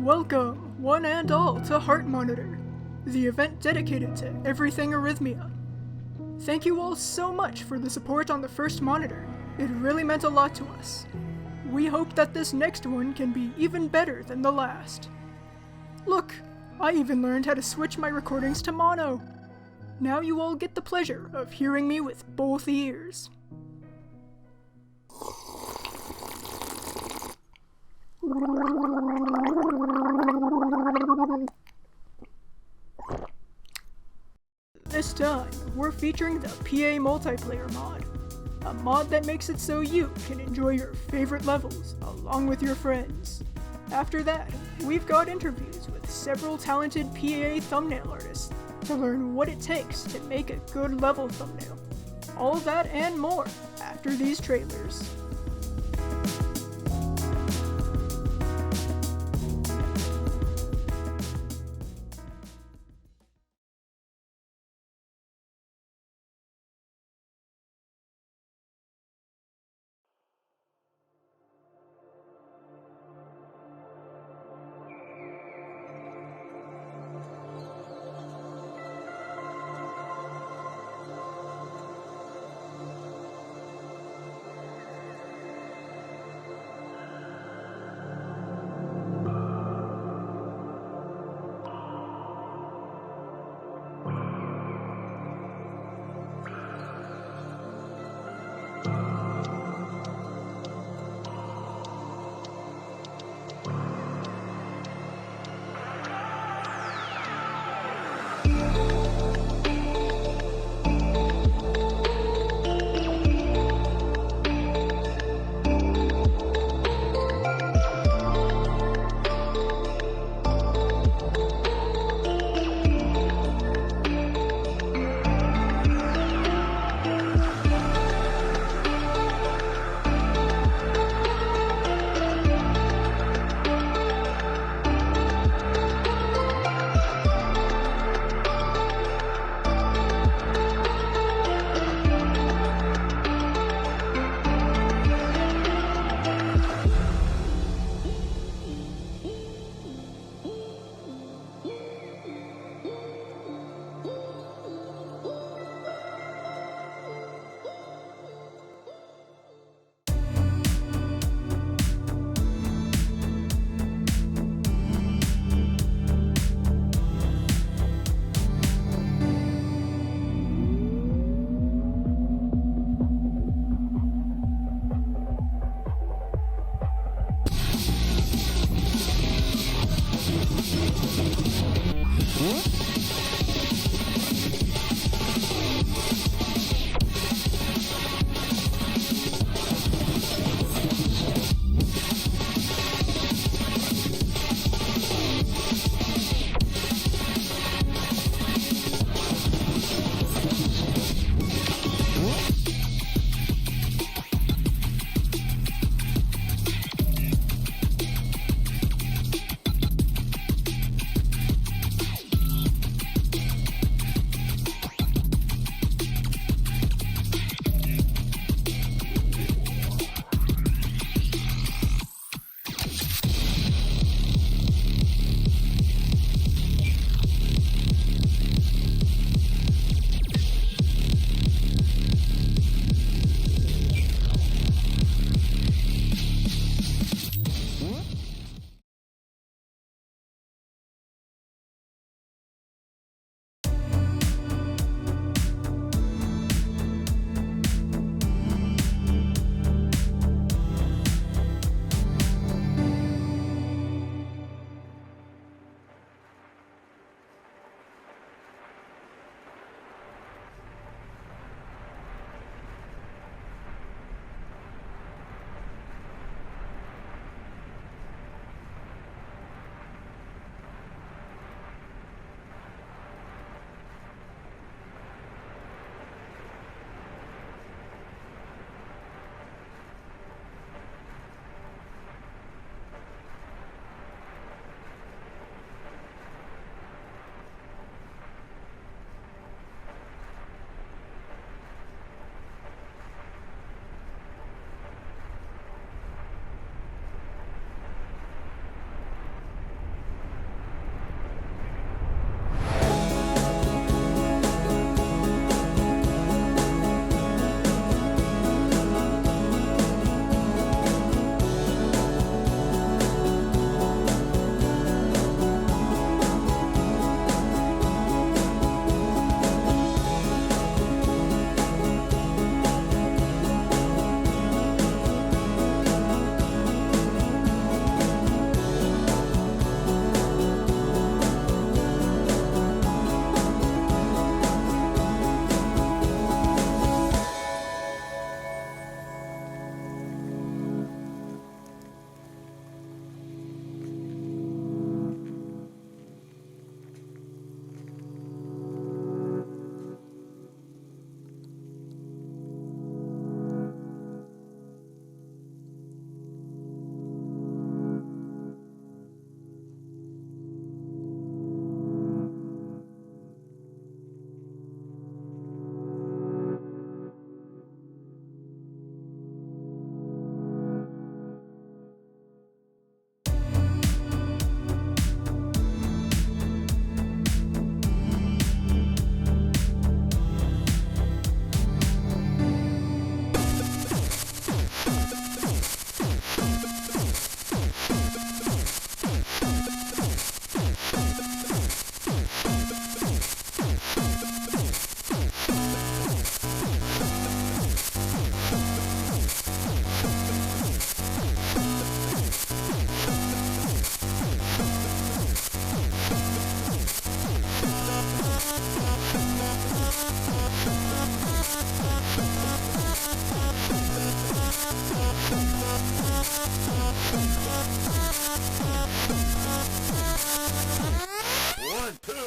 Welcome, one and all, to Heart Monitor, the event dedicated to everything arrhythmia. Thank you all so much for the support on the first monitor. It really meant a lot to us. We hope that this next one can be even better than the last. Look, I even learned how to switch my recordings to mono. Now you all get the pleasure of hearing me with both ears. This time, we're featuring the PA Multiplayer mod, a mod that makes it so you can enjoy your favorite levels along with your friends. After that, we've got interviews with several talented PA thumbnail artists to learn what it takes to make a good level thumbnail. All that and more after these trailers.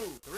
3, 4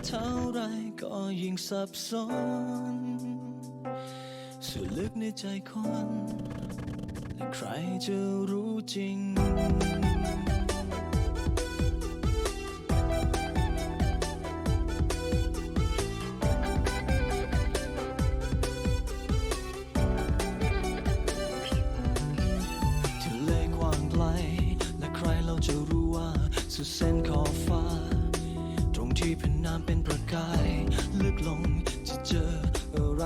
เท่าไรก็ยิ่งสับสนส่วนลึกในใจคนและใครจะรู้จริงทะเลกว้างไกลและใครเราจะรู้ว่าสุดเส้นขอบฟ้าตรงที่แผ่นน้ำเป็นประกายลึกลงจะเจออะไร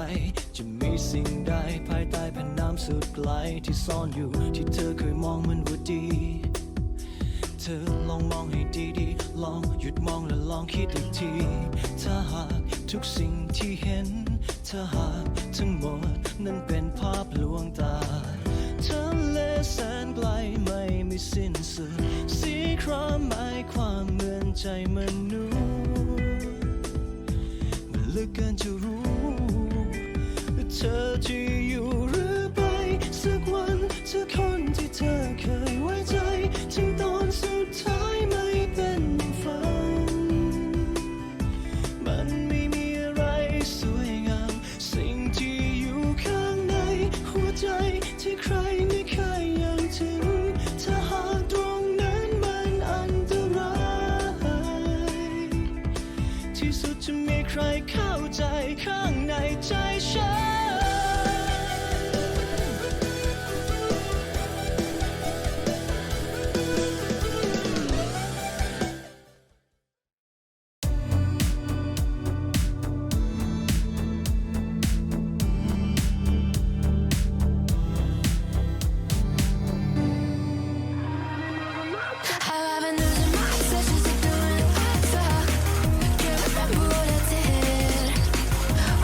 จะมีสิ่งใดภายใต้แผ่นน้ำสุดไกลที่ซ่อนอยู่ที่เธอเคยมองมันว่าดีเธอลองมองให้ดีๆลองหยุดมองและลองคิดอีกทีถ้าหากทุกสิ่งที่เห็นถ้าหากทั้งหมดนั้นเป็นภาพลวงตาทะเลแสนไกลไม่มีสิ้นสุดสีครามหมายความเหมือนใจมนุษย์มันลึกเกินจะรู้เธอจะอยู่หรือไปสักวันเธอคนที่เธอเคยไว้ใจถึงตอนสุดท้ายไม่เป็นฝันมันไม่มีอะไรสวยงามสิ่งที่อยู่ข้างในหัวใจที่ใครไม่เคยยังถึงถ้าหากตรงนั้นมันอันตรายที่สุดจะมีใครเข้าใจข้างในใจฉัน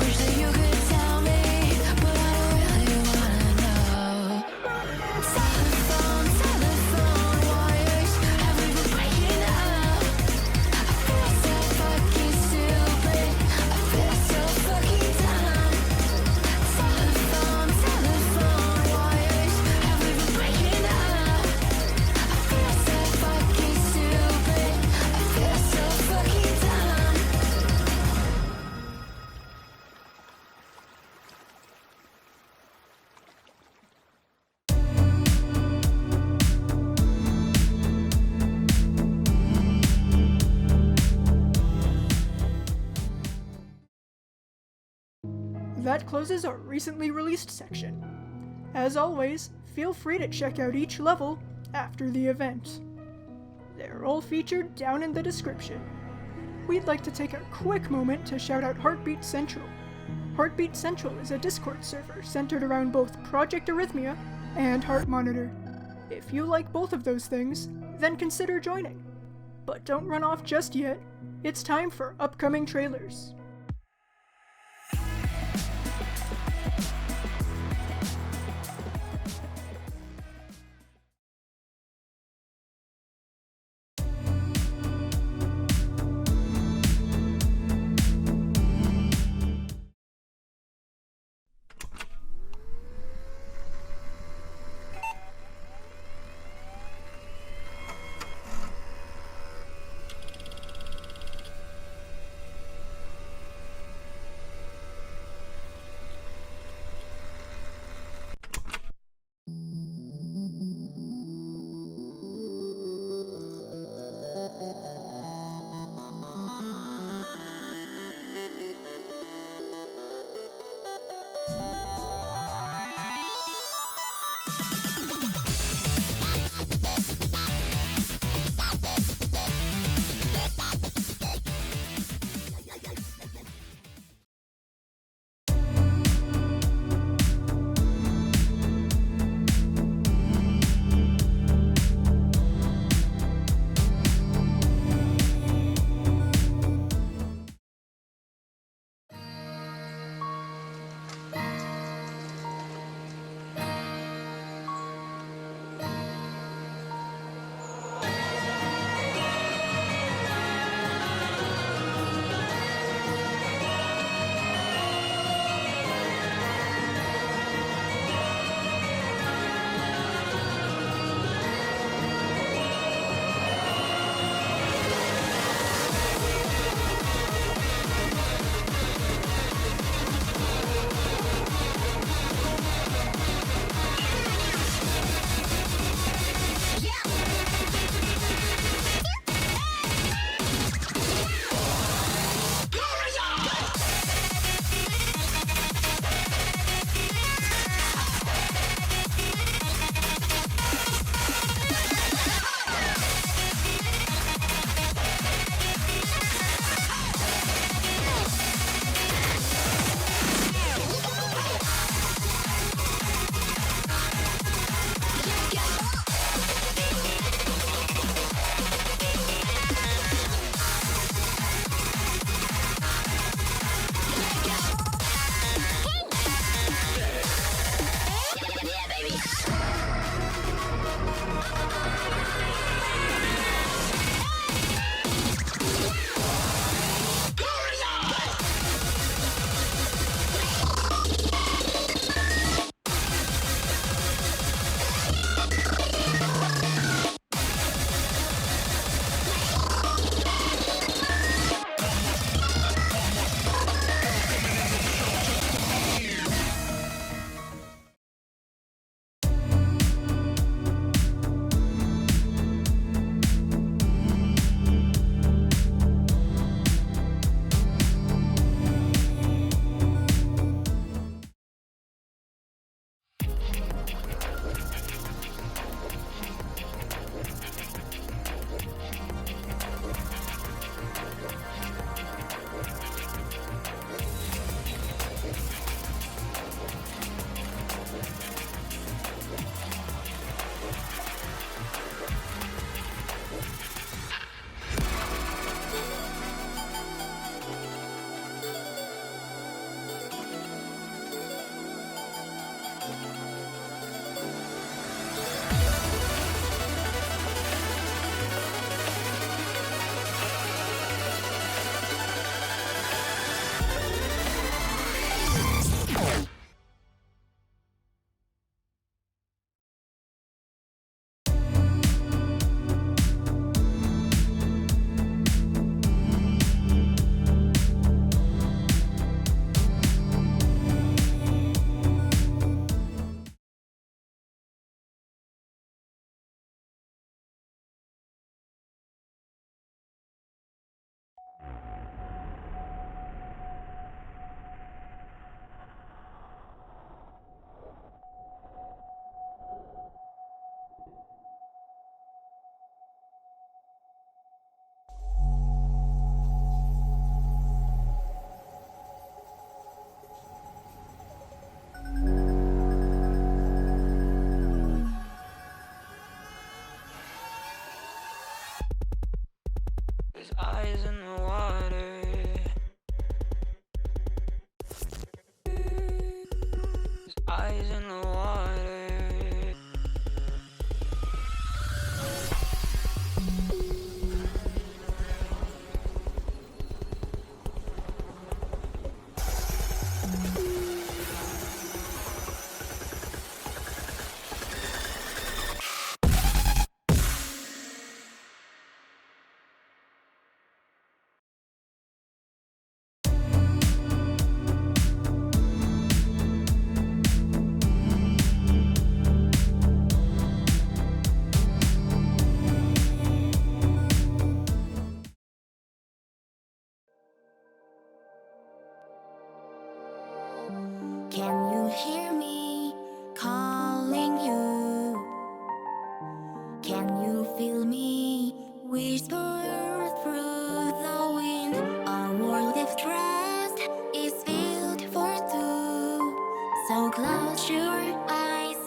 Wish that you could tell me that closes our recently released section. As always, feel free to check out each level after the event. They're all featured down in the description. We'd like to take a quick moment to shout out Heartbeat Central. Heartbeat Central is a Discord server centered around both Project Arrhythmia and Heart Monitor. If you like both of those things, then consider joining. But don't run off just yet. It's time for upcoming trailers. eyes in the water. His eyes in the water. Can you hear me calling you? Can you feel me whisper through the wind? Our world of trust is built for two. So close your eyes.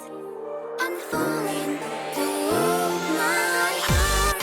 I'm falling to my heart.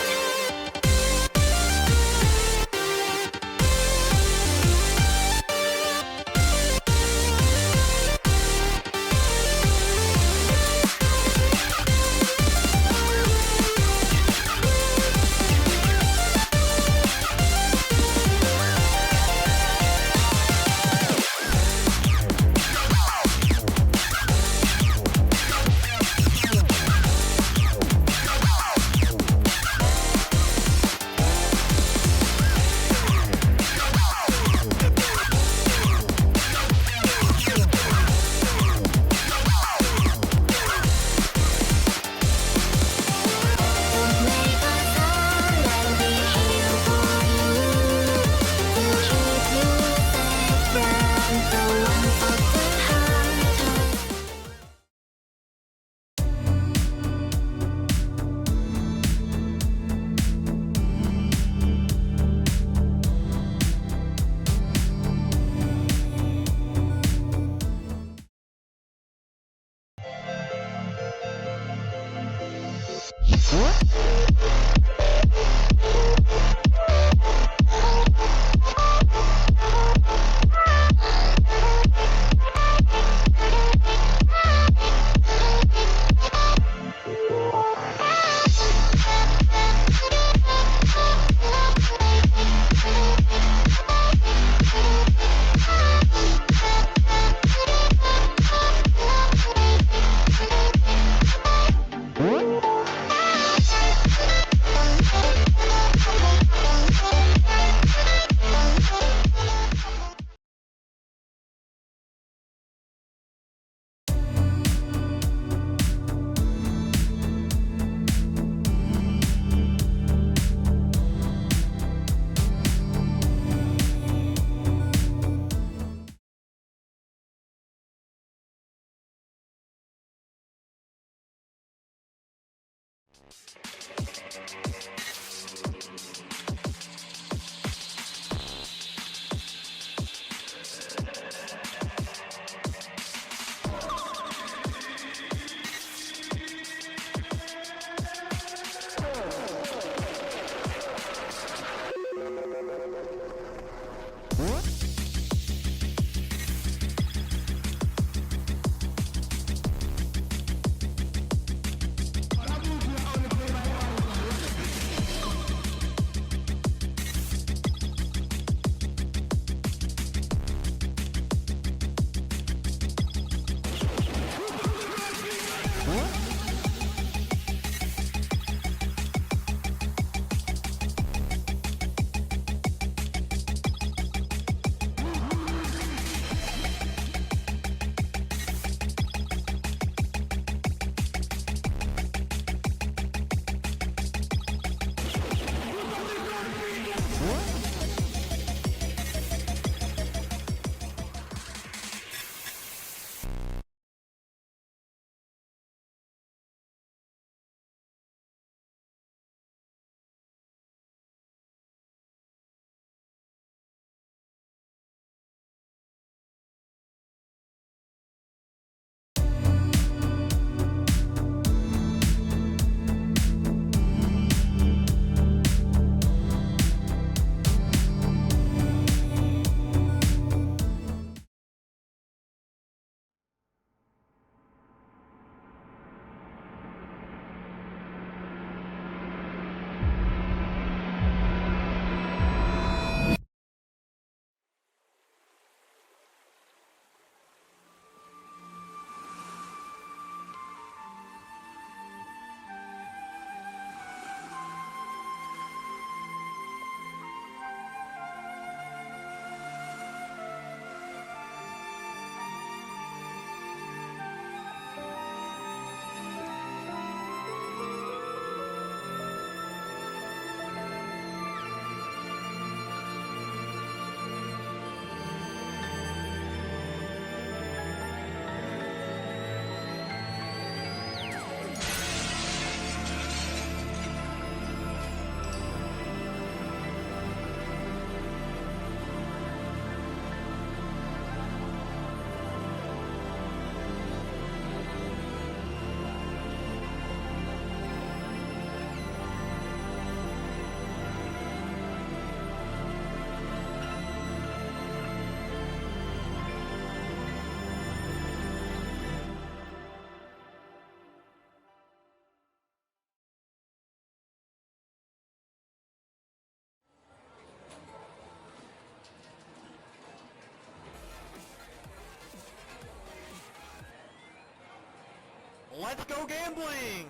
Let's go gambling!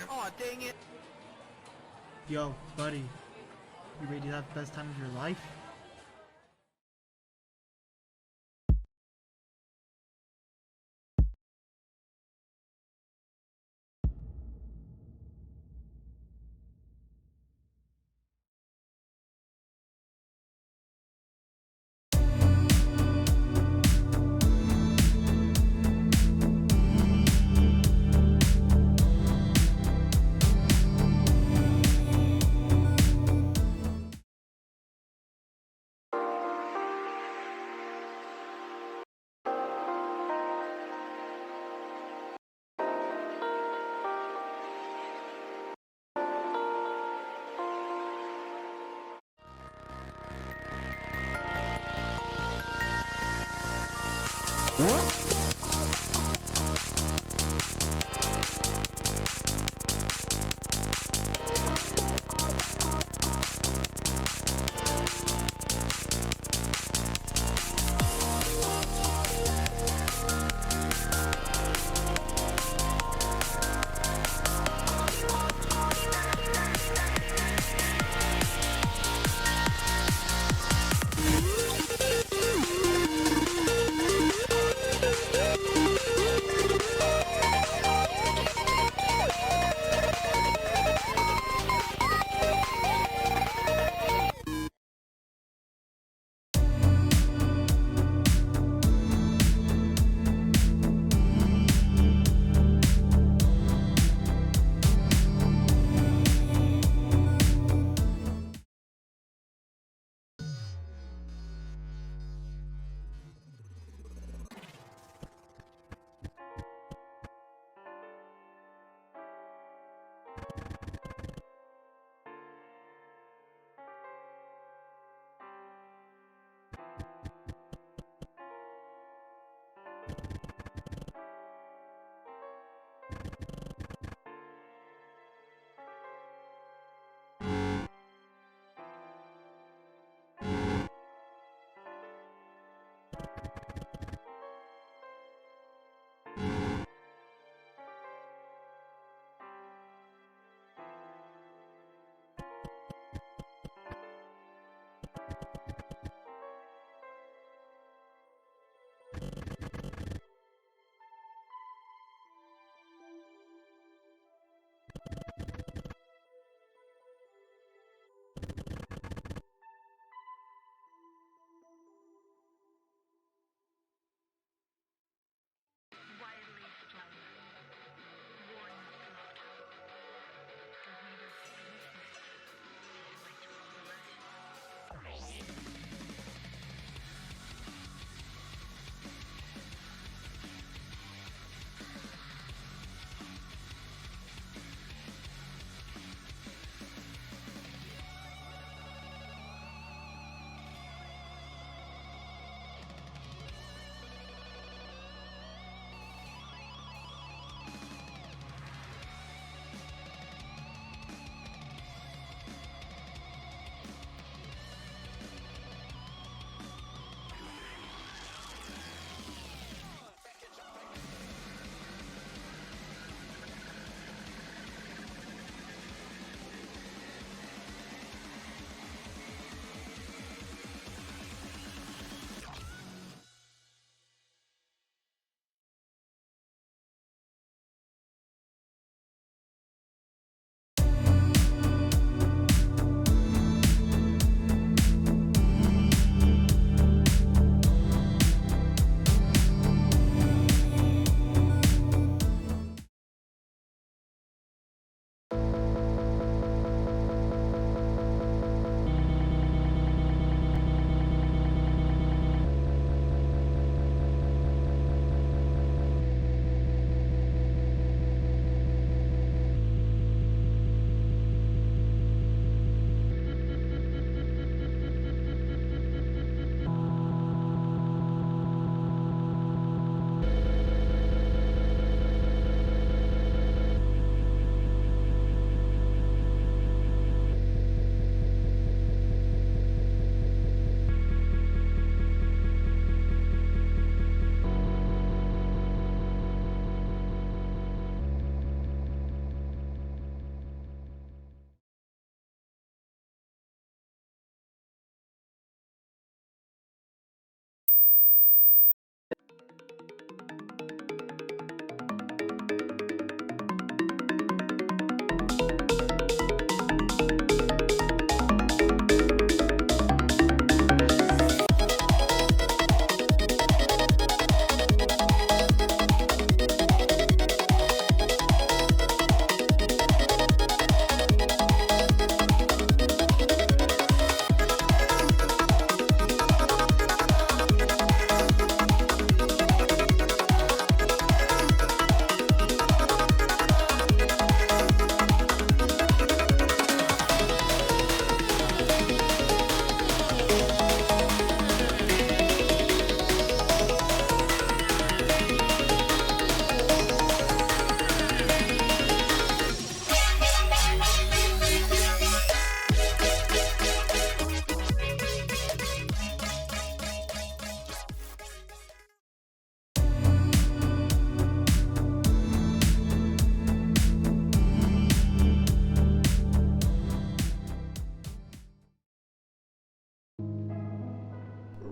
Aw, dang it. Yo, buddy, you ready to have the best time of your life?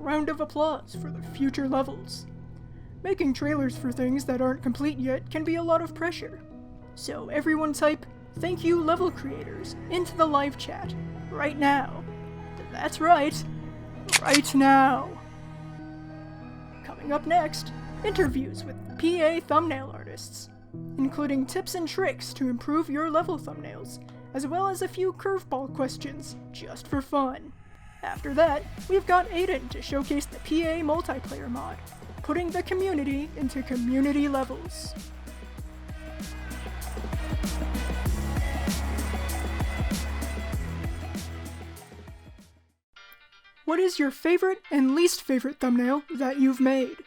round of applause for the future levels. Making trailers for things that aren't complete yet can be a lot of pressure. So everyone type, "Thank you level creators," into the live chat, right now. That's right now. Coming up next, interviews with PA thumbnail artists, including tips and tricks to improve your level thumbnails, as well as a few curveball questions, just for fun. After that, we've got Aiden to showcase the PA multiplayer mod, putting the community into community levels. What is your favorite and least favorite thumbnail that you've made?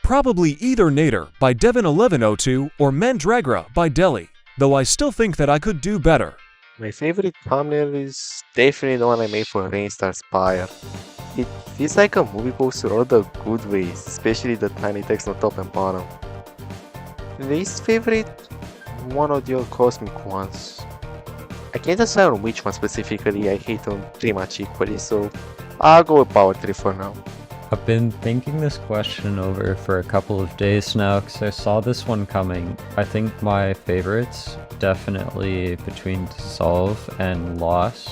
Probably either Nader by Devin1102 or Mandragra by Deli, though I still think that I could do better. My favorite thumbnail is definitely the one I made for Rainstar Spire. It feels like a movie poster all the good ways, especially the tiny text on top and bottom. Least favorite? One of the old cosmic ones. I can't decide on which one specifically, I hate them pretty much equally, so I'll go with Power 3 for now. I've been thinking this question over for a couple of days now because I saw this one coming. I think my favorites, definitely between Dissolve and Loss.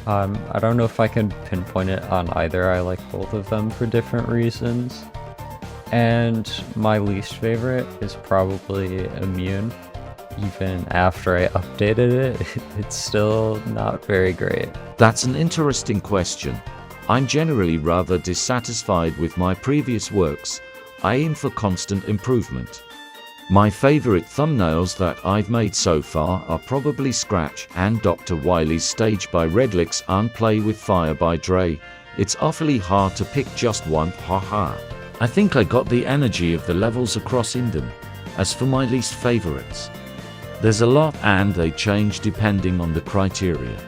I don't know if I can pinpoint it on either. I like both of them for different reasons. And my least favorite is probably Immune. Even after I updated it, it's still not very great. That's an interesting question. I'm generally rather dissatisfied with my previous works. I aim for constant improvement. My favorite thumbnails that I've made so far are probably Scratch and Dr. Wily's Stage by Redlick's and Play with Fire by Dre. It's awfully hard to pick just one, haha. I think I got the energy of the levels across in them. As for my least favorites, there's a lot and they change depending on the criteria.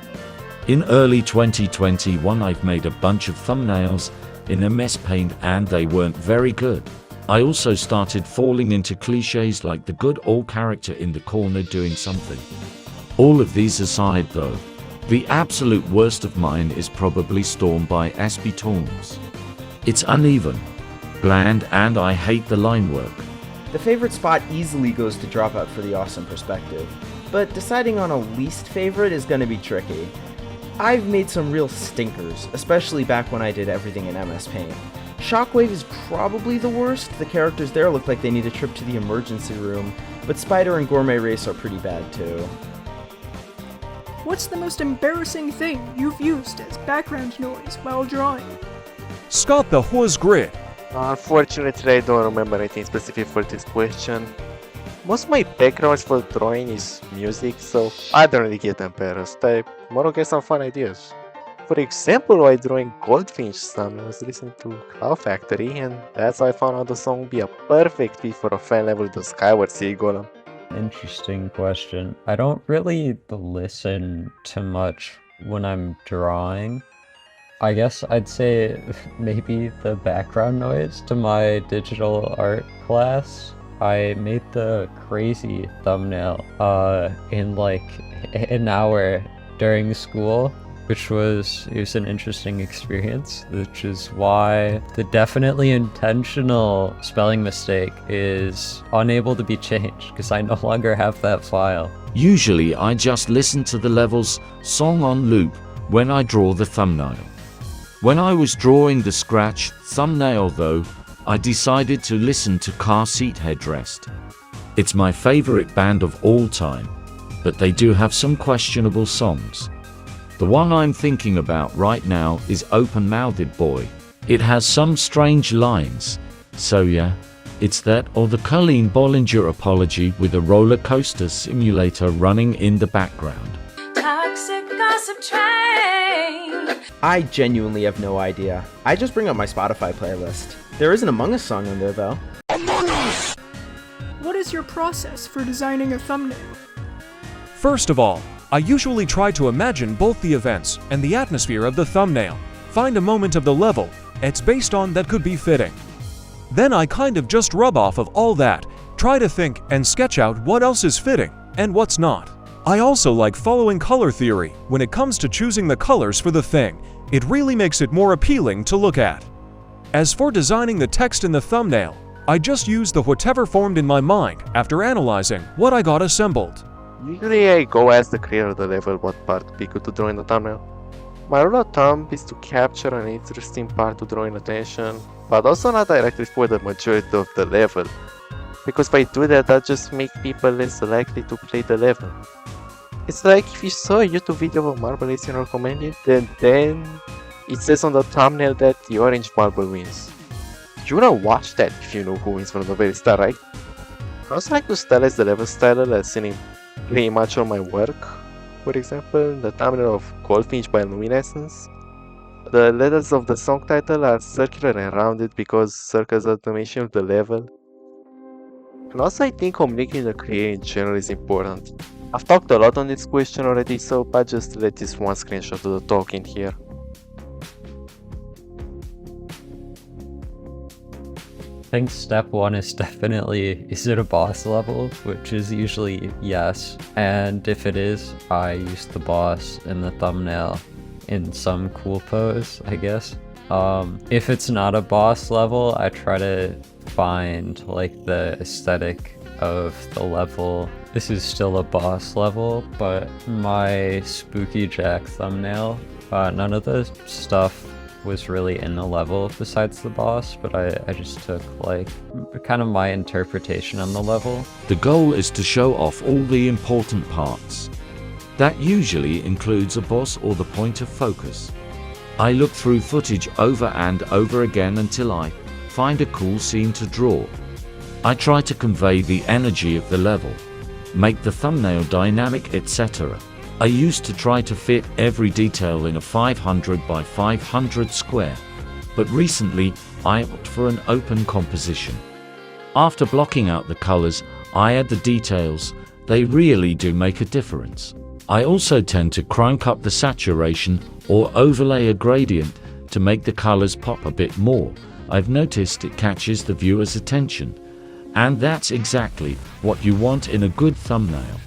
In early 2021 I've made a bunch of thumbnails in MS Paint and they weren't very good. I also started falling into cliches like the good old character in the corner doing something. All of these aside though, the absolute worst of mine is probably Storm by SB Torms. It's uneven, bland, and I hate the line work. The favorite spot easily goes to Dropout for the awesome perspective, but deciding on a least favorite is gonna be tricky. I've made some real stinkers, especially back when I did everything in MS Paint. Shockwave is probably the worst. The characters there look like they need a trip to the emergency room, but Spider and Gourmet Race are pretty bad too. What's the most embarrassing thing you've used as background noise while drawing? Scott the Horse Grid. Unfortunately, I don't remember anything specific for this question. Most of my backgrounds for drawing is music, so I don't really get embarrassed. I more get some fun ideas. For example, while drawing Goldfinch Sun, I was listening to Cloud Factory, and that's how I found out the song would be a perfect fit for a fan level to Skyward Sea Golem. Interesting question. I don't really listen to much when I'm drawing. I guess I'd say maybe the background noise to my digital art class. I made the crazy thumbnail in like an hour during school, which was an interesting experience, which is why the definitely intentional spelling mistake is unable to be changed because I no longer have that file. Usually I just listen to the levels song on loop when I draw the thumbnail. When I was drawing the Scratch thumbnail though, I decided to listen to Car Seat Headrest. It's my favorite band of all time, but they do have some questionable songs. The one I'm thinking about right now is Open Mouthed Boy. It has some strange lines. So yeah, it's that or the Colleen Bollinger apology with a roller coaster simulator running in the background. Toxic gossip train. I genuinely have no idea. I just bring up my Spotify playlist. There is an Among Us song on there though. What is your process for designing a thumbnail? First of all, I usually try to imagine both the events and the atmosphere of the thumbnail. Find a moment of the level it's based on that could be fitting. Then I kind of just rub off of all that, try to think and sketch out what else is fitting and what's not. I also like following color theory when it comes to choosing the colors for the thing. It really makes it more appealing to look at. As for designing the text in the thumbnail, I just used the whatever formed in my mind after analyzing what I got assembled. Usually I go ask the creator of the level what part would be good to draw in the thumbnail. My rule of thumb is to capture an interesting part to draw in attention, but also not directly for the majority of the level, because if I do that, that just makes people less likely to play the level. It's like if you saw a YouTube video of a marble racing recommended, then it says on the thumbnail that the orange marble wins. You wanna watch that if you know who wins from the very start, right? I also like to stylize the level styler as seen in pretty much all my work. For example, the thumbnail of Goldfinch by Luminescence. The letters of the song title are circular and rounded because circles are the mission of the level. And also I think communicating the creator in general is important. I've talked a lot on this question already, so I'll just let this one screenshot of the talk in here. I think step one is definitely, is it a boss level? Which is usually yes. And if it is, I use the boss in the thumbnail in some cool pose, I guess. If it's not a boss level, I try to find like the aesthetic of the level. This is still a boss level, but my Spooky Jack thumbnail, none of the stuff was really in the level besides the boss, but I just took like kind of my interpretation on the level. The goal is to show off all the important parts. That usually includes a boss or the point of focus. I look through footage over and over again until I find a cool scene to draw. I try to convey the energy of the level, make the thumbnail dynamic, etc. I used to try to fit every detail in a 500 by 500 square, but recently I opted for an open composition. After blocking out the colors, I add the details. They really do make a difference. I also tend to crank up the saturation or overlay a gradient to make the colors pop a bit more. I've noticed it catches the viewer's attention, and that's exactly what you want in a good thumbnail.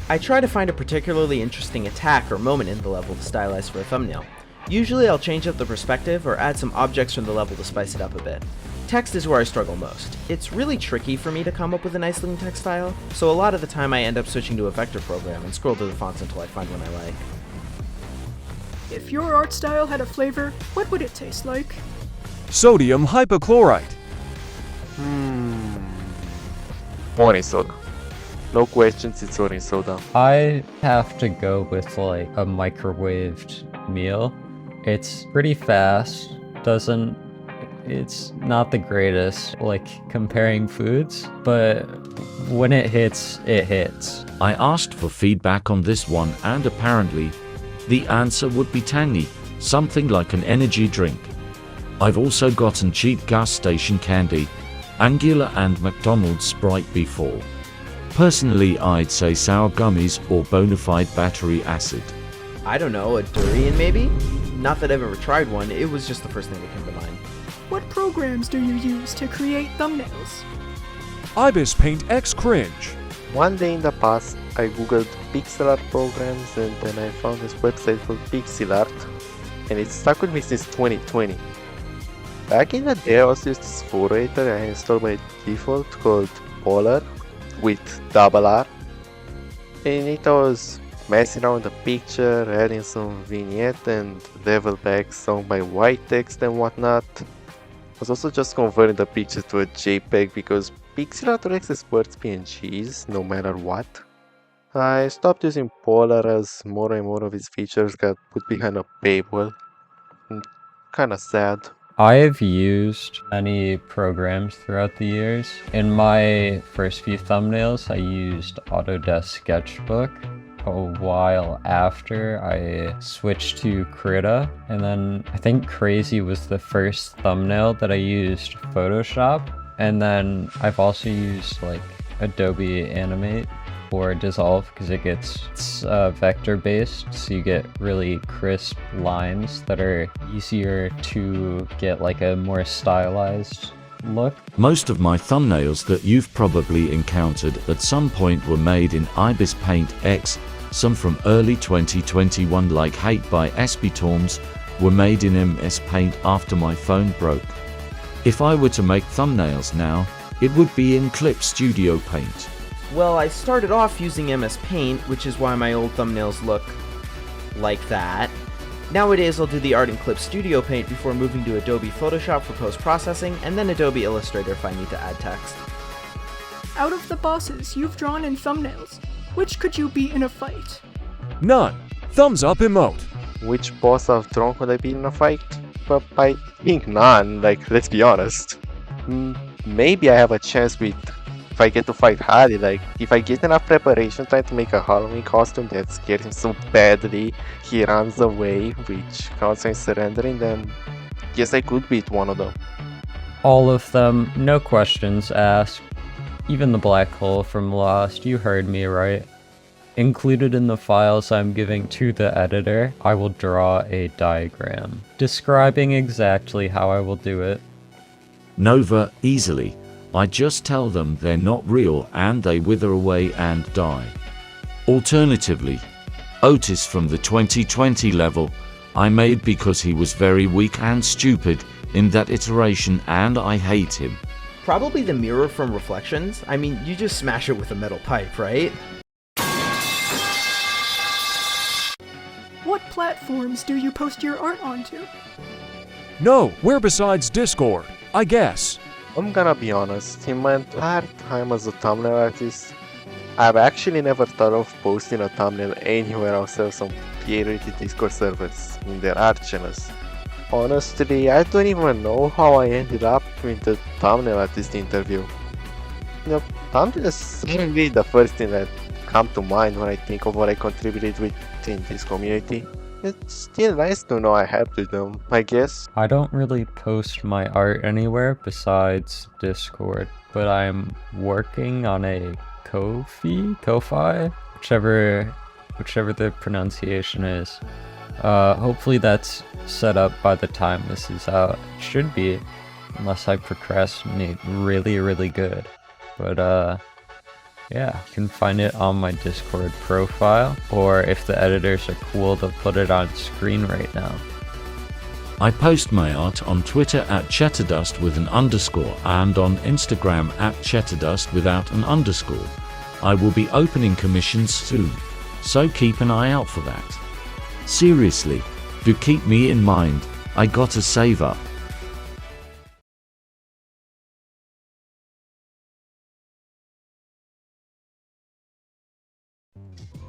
I try to find a particularly interesting attack or moment in the level to stylize for a thumbnail. Usually I'll change up the perspective or add some objects from the level to spice it up a bit. Text is where I struggle most. It's really tricky for me to come up with a nice looking text style, so a lot of the time I end up switching to a vector program and scroll through the fonts until I find one I like. If your art style had a flavor, what would it taste like? Sodium hypochlorite. Orange soda. No questions, it's orange soda. I have to go with like a microwaved meal. It's pretty fast, it's not the greatest, like comparing foods, but when it hits, it hits. I asked for feedback on this one, and apparently the answer would be tangy, something like an energy drink. I've also gotten cheap gas station candy, Angular and McDonald's Sprite before. Personally, I'd say sour gummies or bona fide battery acid. I don't know, a durian maybe? Not that I've ever tried one, it was just the first thing that came to mind. What programs do you use to create thumbnails? Ibis Paint X Cringe. One day in the past, I googled pixel art programs and then I found this website called Pixel Art, and it stuck with me since 2020. Back in the day, I also used this photo editor I installed by default called Polar with double R. In it I was messing around the picture, adding some vignette and level back song by white text and whatnot. I was also just converting the picture to a JPEG because Pixel Art exports PNGs no matter what. I stopped using Polar as more and more of its features got put behind a paywall. Kinda sad. I've used many programs throughout the years. In my first few thumbnails, I used Autodesk Sketchbook. A while after, I switched to Krita, and then I think Crazy was the first thumbnail that I used Photoshop. And then I've also used like Adobe Animate for Dissolve because it's vector based, so you get really crisp lines that are easier to get like a more stylized look. Most of my thumbnails that you've probably encountered at some point were made in Ibis Paint X. Some from early 2021 like Hate by SB Torms were made in MS Paint after my phone broke. If I were to make thumbnails now, it would be in Clip Studio Paint. Well, I started off using MS Paint, which is why my old thumbnails look like that. Nowadays, I'll do the art in Clip Studio Paint before moving to Adobe Photoshop for post-processing, and then Adobe Illustrator if I need to add text. Out of the bosses you've drawn in thumbnails, which could you beat in a fight? None. Thumbs up emote. Which boss I've drawn could I beat in a fight? But I think none, like, let's be honest. Maybe I have a chance with if I get to fight Hardy, like, if I get enough preparation trying to make a Halloween costume that scares him so badly he runs away, which counts as surrendering, then yes, I could beat one of them. All of them, no questions asked. Even the black hole from Lost, you heard me right. Included in the files I'm giving to the editor, I will draw a diagram describing exactly how I will do it. Nova, easily. I just tell them they're not real and they wither away and die. Alternatively, Otis from the 2020 level, I made because he was very weak and stupid in that iteration and I hate him. Probably the mirror from Reflections. I mean, you just smash it with a metal pipe, right? What platforms do you post your art onto? No, where besides Discord, I guess. I'm gonna be honest, in my entire time as a thumbnail artist, I've actually never thought of posting a thumbnail anywhere outside some PA-rated Discord servers in their art channels. Honestly, I don't even know how I ended up with the thumbnail artist interview. You know, thumbnails aren't really the first thing that come to mind when I think of what I contributed within this community. It's still nice to know I helped with them, I guess. I don't really post my art anywhere besides Discord, but I'm working on a Ko-fi, whichever the pronunciation is. Hopefully that's set up by the time this is out. It should be, unless I procrastinate really good. But yeah, you can find it on my Discord profile, or if the editors are cool, they'll put it on screen right now. I post my art on Twitter at Chetterdust with an underscore and on Instagram at Chetterdust without an underscore. I will be opening commissions soon, so keep an eye out for that. Seriously, do keep me in mind, I gotta save up.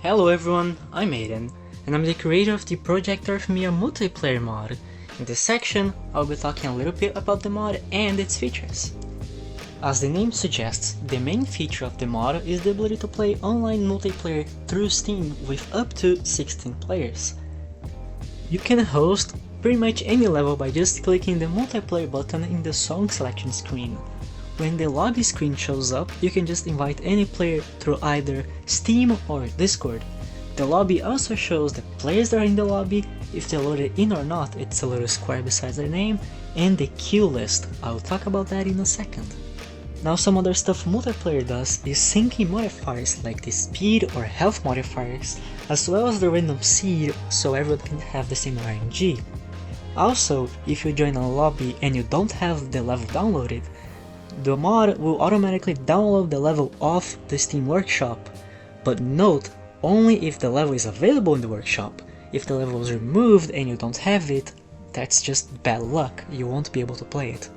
Hello everyone, I'm Aiden, and I'm the creator of the Project Arrhythmia multiplayer mod. In this section, I'll be talking a little bit about the mod and its features. As the name suggests, the main feature of the mod is the ability to play online multiplayer through Steam with up to 16 players. You can host pretty much any level by just clicking the multiplayer button in the song selection screen. When the lobby screen shows up, you can just invite any player through either Steam or Discord. The lobby also shows the players that are in the lobby, if they're loaded in or not, it's a little square beside their name, and the queue list. I'll talk about that in a second. Now some other stuff multiplayer does is syncing modifiers like the speed or health modifiers, as well as the random seed so everyone can have the same RNG. Also, if you join a lobby and you don't have the level downloaded, the mod will automatically download the level off the Steam Workshop, but note, only if the level is available in the workshop. If the level is removed and you don't have it, that's just bad luck, you won't be able to play it.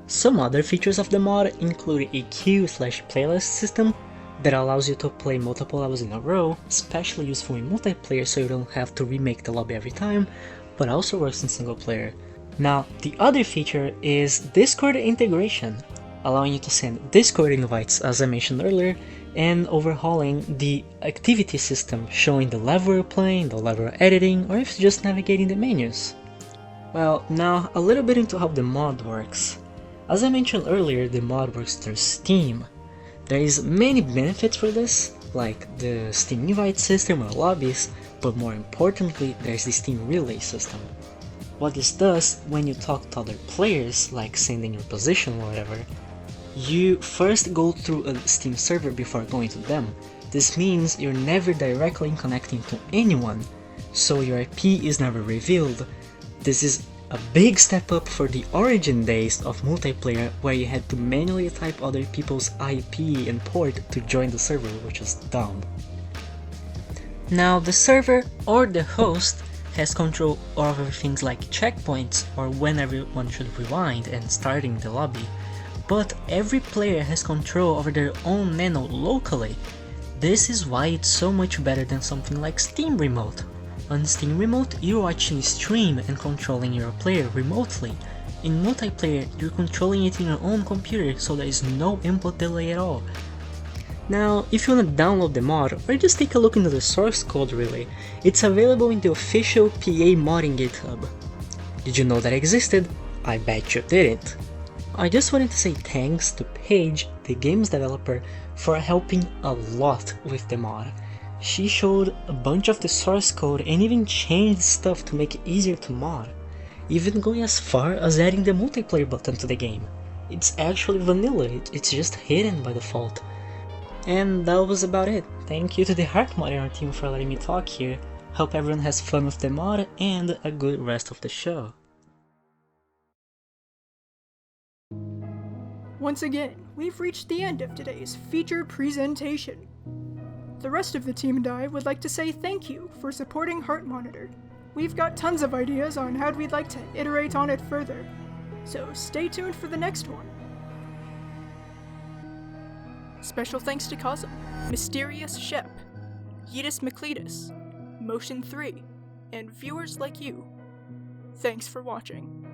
Some other features of the mod include a queue/playlist system that allows you to play multiple levels in a row, especially useful in multiplayer so you don't have to remake the lobby every time, but also works in single player. Now, the other feature is Discord integration, allowing you to send Discord invites as I mentioned earlier, and overhauling the activity system, showing the level you're playing, the level you're editing, or if you're just navigating the menus. Well, now a little bit into how the mod works. As I mentioned earlier, the mod works through Steam. There is many benefits for this, like the Steam invite system or lobbies, but more importantly, there's the Steam relay system. What this does, when you talk to other players, like sending your position or whatever, you first go through a Steam server before going to them. This means you're never directly connecting to anyone, so your IP is never revealed. This is A big step up for the origin days of multiplayer where you had to manually type other people's IP and port to join the server, which is dumb. Now the server or the host has control over things like checkpoints or when everyone should rewind and starting the lobby, but every player has control over their own nano locally. This is why it's so much better than something like Steam Remote. On Steam Remote, you're watching a stream and controlling your player remotely. In multiplayer, you're controlling it in your own computer, so there is no input delay at all. Now, if you wanna download the mod, or just take a look into the source code really, it's available in the official PA modding GitHub. Did you know that existed? I bet you didn't. I just wanted to say thanks to Paige, the game's developer, for helping a lot with the mod. She showed a bunch of the source code and even changed stuff to make it easier to mod, even going as far as adding the multiplayer button to the game. It's actually vanilla, it's just hidden by default. And that was about it. Thank you to the Heart Modder team for letting me talk here. Hope everyone has fun with the mod and a good rest of the show. Once again, we've reached the end of today's feature presentation. The rest of the team and I would like to say thank you for supporting Heart Monitor. We've got tons of ideas on how we'd like to iterate on it further, so stay tuned for the next one. Special thanks to Cosm, Mysterious Shep, Yeetus Macletus, Motion 3, and viewers like you. Thanks for watching.